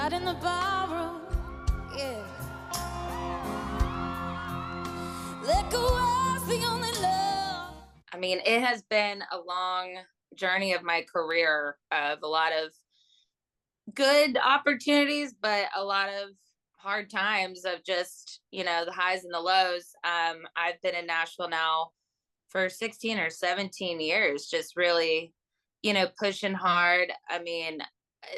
Out in the barroom, yeah. Let go of the only love. I mean, it has been a long journey of my career of a lot of good opportunities, but a lot of hard times of just, the highs and the lows. I've been in Nashville now for 16 or 17 years, just really, pushing hard. I mean,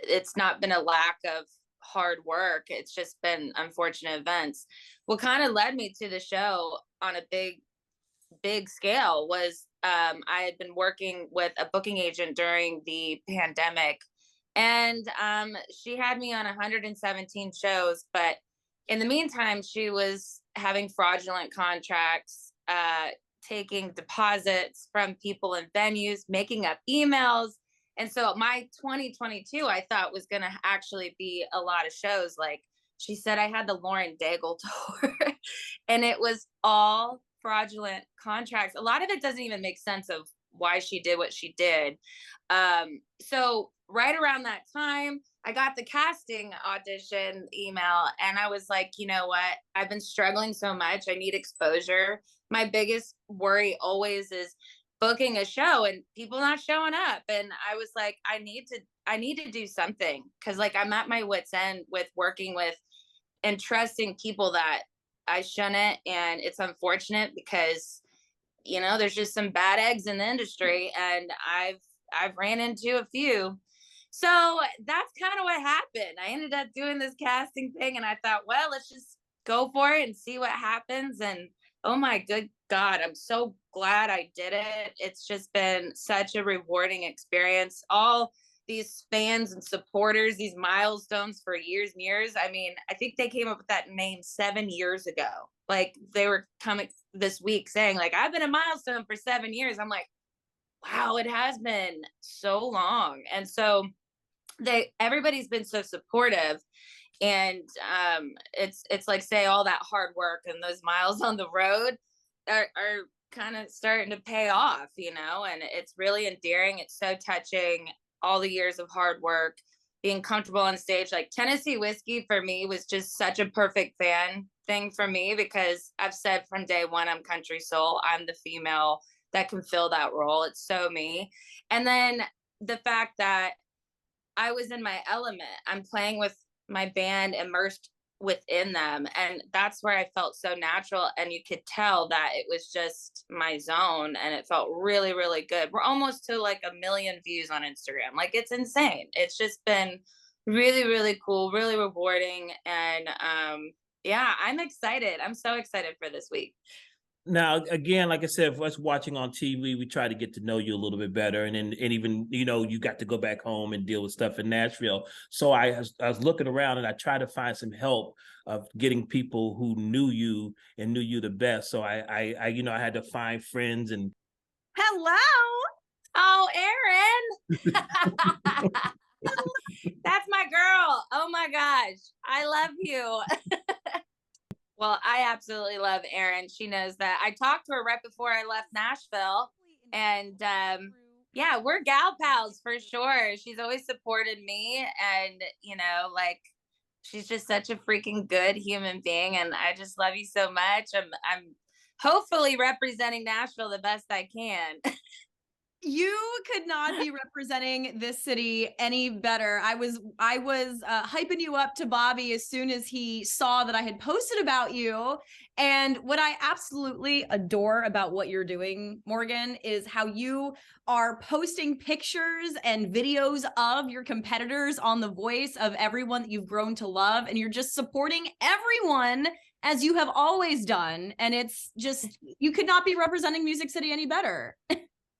it's not been a lack of hard work. It's just been unfortunate events. What kind of led me to the show on a big scale was I had been working with a booking agent during the pandemic, and she had me on 117 shows. But in the meantime, she was having fraudulent contracts, taking deposits from people in venues, making up emails. And so my 2022, I thought was going to actually be a lot of shows. Like she said, I had the Lauren Daigle tour, and it was all fraudulent contracts. A lot of it doesn't even make sense of why she did what she did. So right around that time, I got the casting audition email, and I was like, you know what? I've been struggling so much. I need exposure. My biggest worry always is booking a show and people not showing up. And I was like, I need to do something, because like I'm at my wit's end with working with and trusting people that I shouldn't. And it's unfortunate because, there's just some bad eggs in the industry, and I've ran into a few. So that's kind of what happened. I ended up doing this casting thing, and I thought, well, let's just go for it and see what happens. And oh my good God, I'm so glad I did it. It's just been such a rewarding experience. All these fans and supporters, these milestones for years and years. I mean, I think they came up with that name 7 years ago. Like they were coming this week saying like, I've been a milestone for 7 years. I'm like, wow, it has been so long. And so everybody's been so supportive. And it's like, say, all that hard work and those miles on the road are kind of starting to pay off, and it's really endearing. It's so touching, all the years of hard work, being comfortable on stage. Like Tennessee Whiskey for me was just such a perfect fan thing for me, because I've said from day one, I'm country soul. I'm the female that can fill that role. It's so me. And then the fact that I was in my element, I'm playing with my band, immersed within them, and that's where I felt so natural, and you could tell that it was just my zone, and it felt really, really good. We're almost to like 1 million views on Instagram. Like it's insane. It's just been really, really cool, really rewarding. And yeah, I'm excited. I'm so excited for this week. Now, again, like I said, for us watching on TV, we try to get to know you a little bit better. And even, you got to go back home and deal with stuff in Nashville. So I was looking around, and I tried to find some help of getting people who knew you and knew you the best. So I had to find friends and. Hello. Oh, Eryn. That's my girl. Oh my gosh. I love you. Well, I absolutely love Eryn. She knows that. I talked to her right before I left Nashville, and yeah, we're gal pals for sure. She's always supported me, and like she's just such a freaking good human being, and I just love you so much. I'm hopefully representing Nashville the best I can. You could not be representing this city any better. I was hyping you up to Bobby as soon as he saw that I had posted about you. And what I absolutely adore about what you're doing, Morgan, is how you are posting pictures and videos of your competitors on the voice of everyone that you've grown to love. And you're just supporting everyone as you have always done. And it's just, you could not be representing Music City any better.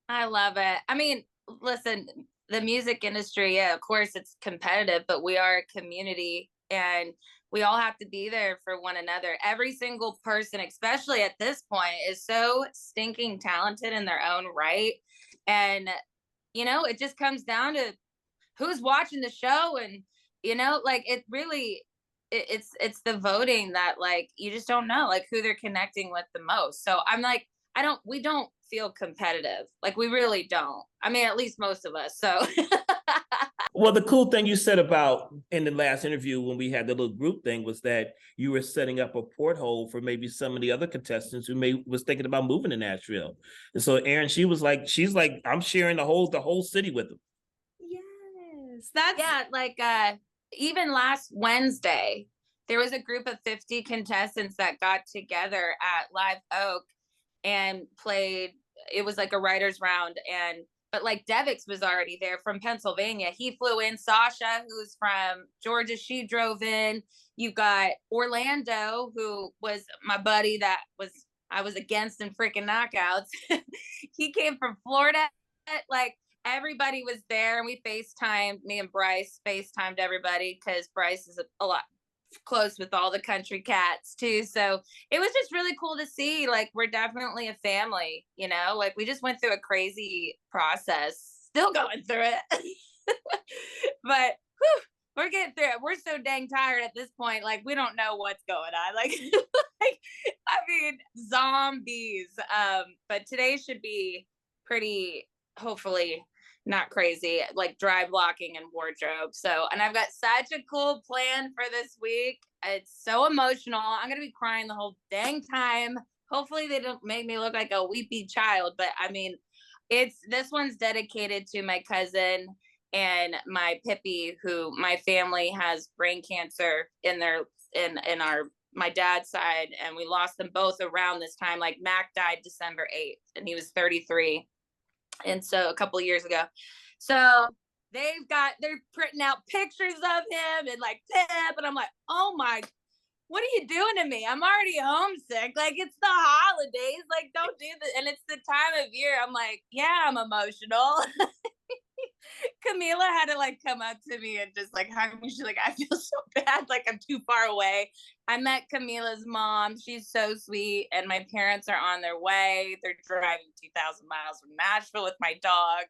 I love it. I mean, listen, the music industry, yeah, of course it's competitive, but we are a community, and we all have to be there for one another. Every single person, especially at this point, is so stinking talented in their own right. And, it just comes down to who's watching the show. And, like it really, it's the voting that like, you just don't know like who they're connecting with the most. So I'm like, we don't feel competitive. Like we really don't. I mean, at least most of us. So Well, the cool thing you said about in the last interview when we had the little group thing was that you were setting up a porthole for maybe some of the other contestants who was thinking about moving to Nashville. And so Eryn, she's like, I'm sharing the whole city with them. Yes, that's Yeah, like even last Wednesday, there was a group of 50 contestants that got together at Live Oak and played. It was like a writer's round, but like Devix was already there from Pennsylvania. He flew in. Sasha, who's from Georgia, she drove in. You got Orlando, who was my buddy I was against in freaking knockouts. He came from Florida. Like everybody was there, and we FaceTimed. Me and Bryce FaceTimed everybody because Bryce is a lot close with all the country cats too. So it was just really cool to see. Like we're definitely a family, you know. Like we just went through a crazy process, still going through it, but whew, we're getting through it. We're so dang tired at this point. Like we don't know what's going on. Like, I mean, zombies. But today should be pretty, hopefully not crazy, like dry blocking and wardrobe. So, and I've got such a cool plan for this week. It's so emotional. I'm going to be crying the whole dang time. Hopefully they don't make me look like a weepy child, but I mean, this one's dedicated to my cousin and my Pippi, who my family has brain cancer in my dad's side, and we lost them both around this time. Like Mac died December 8th and he was 33. And so a couple of years ago. So they're printing out pictures of him and like Pip, and I'm like, oh my, what are you doing to me? I'm already homesick. Like it's the holidays. Like don't do this. And it's the time of year. I'm like, yeah, I'm emotional. Camila had to like come up to me and just like hug me. She's like, I feel so bad. Like I'm too far away. I met Camila's mom. She's so sweet. And my parents are on their way. They're driving 2,000 miles from Nashville with my dog.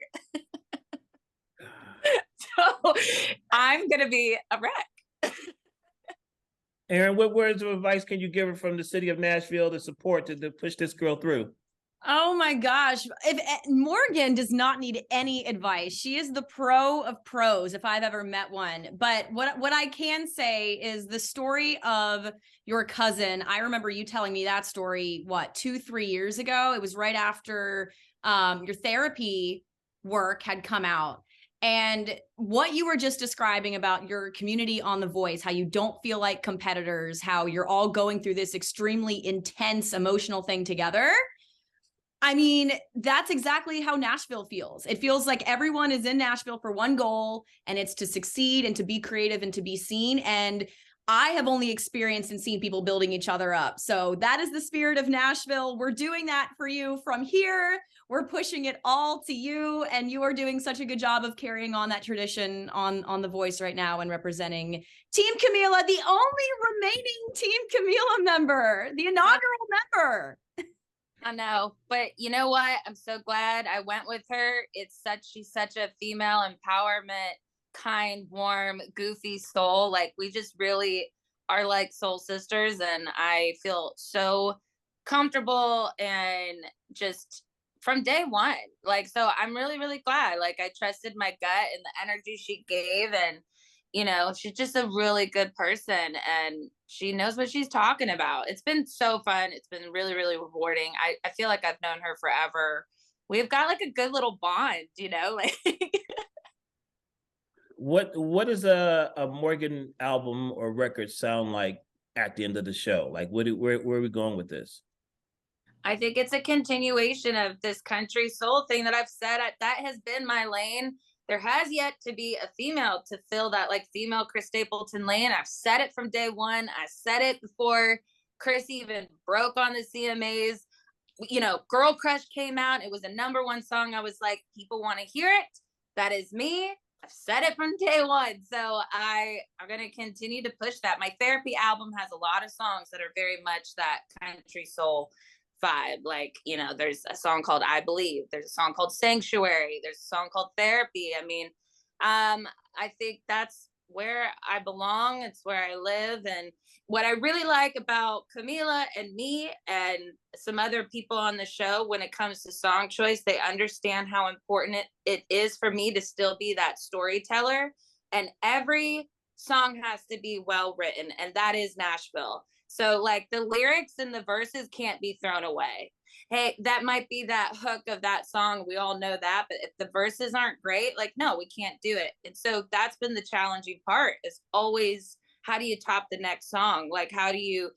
So I'm going to be a wreck. Eryn, what words of advice can you give her from the city of Nashville to support to push this girl through? Oh my gosh. If Morgan does not need any advice. She is the pro of pros if I've ever met one. But what I can say is the story of your cousin. I remember you telling me that story, 2-3 years ago. It was right after your therapy work had come out. And what you were just describing about your community on The Voice, how you don't feel like competitors, how you're all going through this extremely intense emotional thing together. I mean, that's exactly how Nashville feels. It feels like everyone is in Nashville for one goal, and it's to succeed and to be creative and to be seen. And I have only experienced and seen people building each other up. So that is the spirit of Nashville. We're doing that for you from here. We're pushing it all to you. And you are doing such a good job of carrying on that tradition on The Voice right now and representing Team Camila, the only remaining Team Camila member, the inaugural member. I know, but you know what? I'm so glad I went with her. She's such a female empowerment, kind, warm, goofy soul. Like we just really are like soul sisters, and I feel so comfortable and just from day one. Like, so I'm really, really glad. Like I trusted my gut and the energy she gave, and you know, she's just a really good person and she knows what she's talking about. It's been so fun. It's been really, really rewarding. I feel like I've known her forever. We've got like a good little bond, you know, like What does a Morgan album or record sound like at the end of the show? Like where are we going with this? I think it's a continuation of this country soul thing that I've said. That has been my lane. There has yet to be a female to fill that like female Chris Stapleton lane. I've said it from day one. I said it before Chris even broke on the CMAs. You know, Girl Crush came out. It was a #1 song. I was like, people want to hear it. That is me. I've said it from day one. So I'm going to continue to push that. My therapy album has a lot of songs that are very much that country soul vibe. Like, you know, there's a song called I Believe. There's a song called Sanctuary. There's a song called Therapy. I mean, I think that's where I belong. It's where I live. And what I really like about Camila and me and some other people on the show, when it comes to song choice, they understand how important it is for me to still be that storyteller. And every song has to be well written, and that is Nashville. So like the lyrics and the verses can't be thrown away. Hey, that might be that hook of that song. We all know that. But if the verses aren't great, like, no, we can't do it. And so that's been the challenging part, is always, how do you top the next song? Like, but you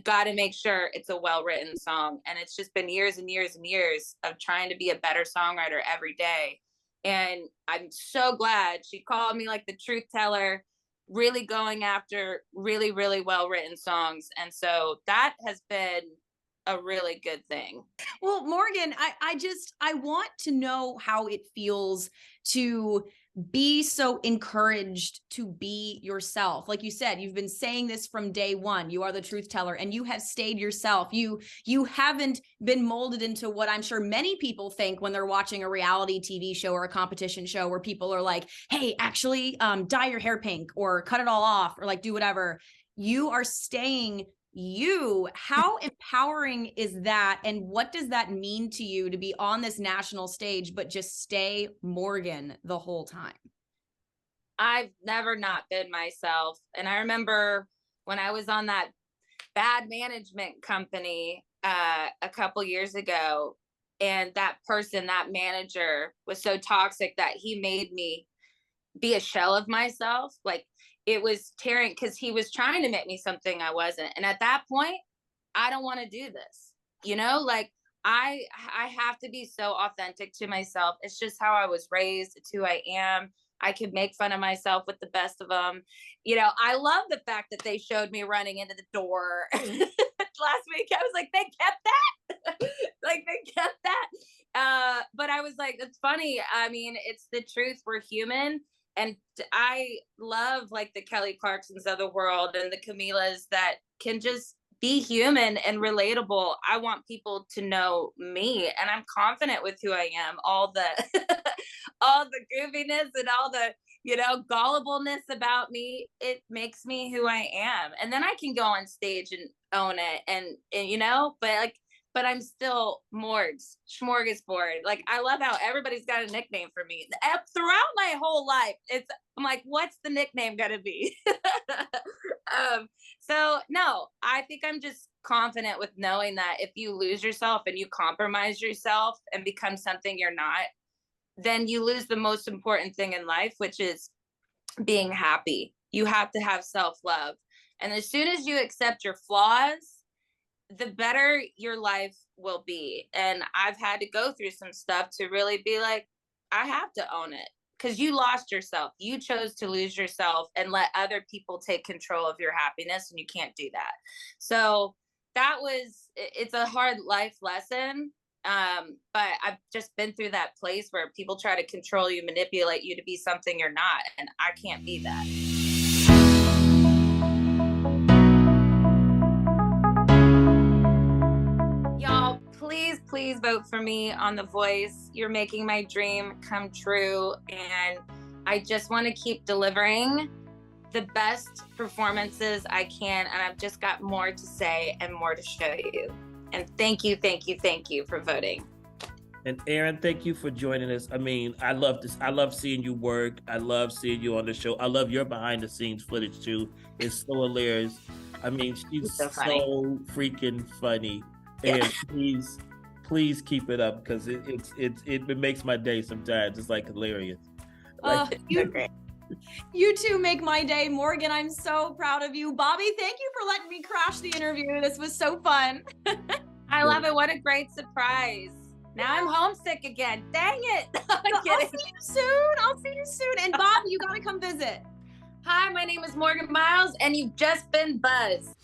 got to make sure it's a well-written song. And it's just been years and years and years of trying to be a better songwriter every day. And I'm so glad she called me like the truth teller, really going after really, really well-written songs. And so that has been a really good thing. Well, Morgan, I want to know how it feels to be so encouraged to be yourself. Like you said, you've been saying this from day one. You are the truth teller, and you have stayed yourself. You haven't been molded into what I'm sure many people think when they're watching a reality TV show or a competition show, where people are like, hey, actually dye your hair pink or cut it all off or like do whatever. You are staying you. How empowering is that? And what does that mean to you to be on this national stage, but just stay Morgan the whole time? I've never not been myself. And I remember when I was on that bad management company a couple years ago, and that manager was so toxic that he made me be a shell of myself. Like, it was tearing, because he was trying to make me something I wasn't. And at that point, I don't want to do this. Like I have to be so authentic to myself. It's just how I was raised. It's who I am. I could make fun of myself with the best of them. I love the fact that they showed me running into the door last week. I was like, they kept that. Like, they kept that. But I was like, it's funny. I mean, it's the truth. We're human. And I love like the Kelly Clarksons of the world and the Camilas that can just be human and relatable. I want people to know me, and I'm confident with who I am. All the all the goofiness and all the gullibleness about me, it makes me who I am. And then I can go on stage and own it, and but I'm still Morgs, smorgasbord. Like, I love how everybody's got a nickname for me. Throughout my whole life, I'm like, what's the nickname gonna be? So no, I think I'm just confident with knowing that if you lose yourself and you compromise yourself and become something you're not, then you lose the most important thing in life, which is being happy. You have to have self-love. And as soon as you accept your flaws, the better your life will be. And I've had to go through some stuff to really be like, I have to own it, because you lost yourself. You chose to lose yourself and let other people take control of your happiness, and you can't do that. So it's a hard life lesson. But I've just been through that place where people try to control you, manipulate you to be something you're not. And I can't be that. Y'all, please vote for me on The Voice. You're making my dream come true. And I just want to keep delivering the best performances I can. And I've just got more to say and more to show you. And thank you for voting. And Eryn, thank you for joining us. I mean, I love this. I love seeing you work. I love seeing you on the show. I love your behind the scenes footage too. It's so hilarious. I mean, she's so freaking funny. And please keep it up, because it makes my day sometimes. It's like hilarious. You two make my day. Morgan, I'm so proud of you. Bobby, thank you for letting me crash the interview. This was so fun. I love it. What a great surprise. Now I'm homesick again. Dang it. I'll see you soon. And Bobby, you gotta come visit. Hi, my name is Morgan Myles, and you've just been buzzed.